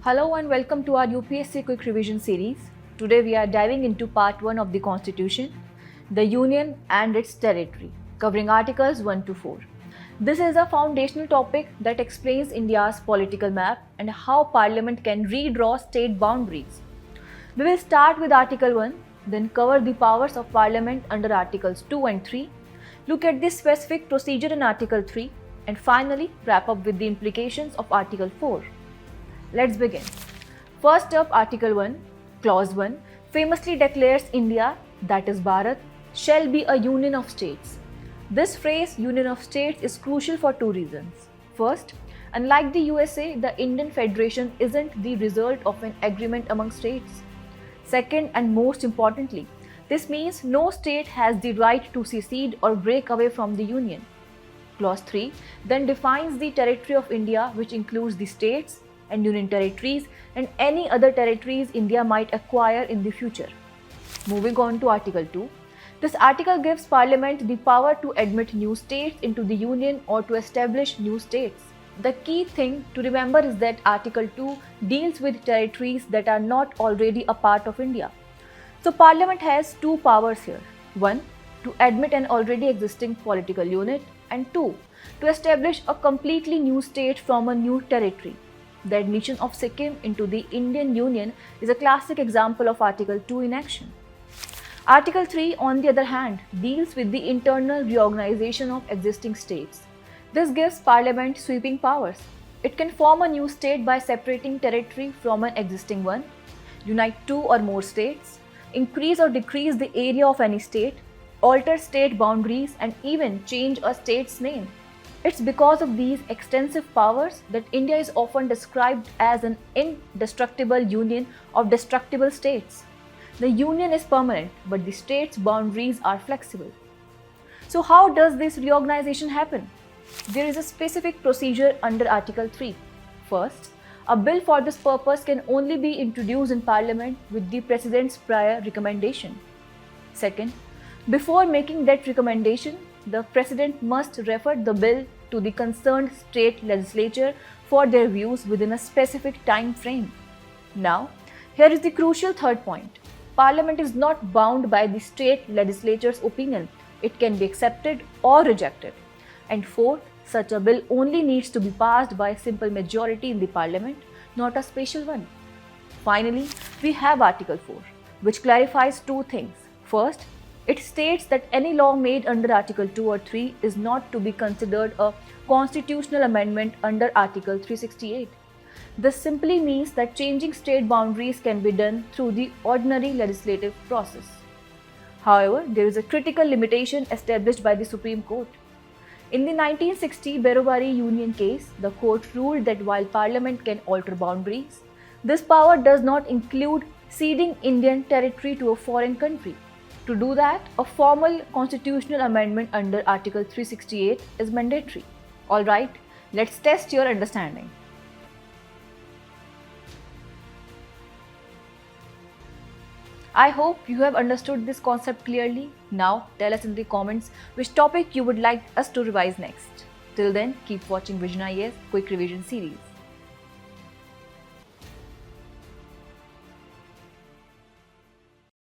Hello and welcome to our UPSC Quick Revision series. Today we are diving into part 1 of the Constitution, the Union and its territory, covering Articles 1 to 4. This is a foundational topic that explains India's political map and how Parliament can redraw state boundaries. We will start with Article 1, then cover the powers of Parliament under Articles 2 and 3, look at the specific procedure in Article 3, and finally wrap up with the implications of Article 4. Let's begin. First up, Article 1, Clause 1 famously declares India, that is Bharat, shall be a union of states. This phrase, union of states, is crucial for two reasons. First, unlike the USA, the Indian Federation isn't the result of an agreement among states. Second, and most importantly, this means no state has the right to secede or break away from the union. Clause 3 then defines the territory of India, which includes the states and union territories and any other territories India might acquire in the future. Moving on to Article 2. This article gives Parliament the power to admit new states into the union or to establish new states. The key thing to remember is that Article 2 deals with territories that are not already a part of India. So Parliament has two powers here. One, to admit an already existing political unit, and two, to establish a completely new state from a new territory. The admission of Sikkim into the Indian Union is a classic example of Article 2 in action. Article 3, on the other hand, deals with the internal reorganization of existing states. This gives Parliament sweeping powers. It can form a new state by separating territory from an existing one, unite two or more states, increase or decrease the area of any state, alter state boundaries, and even change a state's name. It's because of these extensive powers that India is often described as an indestructible union of destructible states. The union is permanent, but the states' boundaries are flexible. So how does this reorganization happen? There is a specific procedure under Article 3. First, a bill for this purpose can only be introduced in Parliament with the President's prior recommendation. Second, before making that recommendation, the President must refer the bill to the concerned state legislature for their views within a specific time frame. Now, here is the crucial third point. Parliament is not bound by the state legislature's opinion. It can be accepted or rejected. And fourth, such a bill only needs to be passed by a simple majority in the Parliament, not a special one. Finally, we have Article 4, which clarifies two things. First, it states that any law made under Article 2 or 3 is not to be considered a constitutional amendment under Article 368. This simply means that changing state boundaries can be done through the ordinary legislative process. However, there is a critical limitation established by the Supreme Court. In the 1960 Berobari Union case, the court ruled that while Parliament can alter boundaries, this power does not include ceding Indian territory to a foreign country. To do that, a formal constitutional amendment under Article 368 is mandatory. Alright, let's test your understanding. I hope you have understood this concept clearly. Now, tell us in the comments which topic you would like us to revise next. Till then, keep watching Vision IAS Quick Revision series.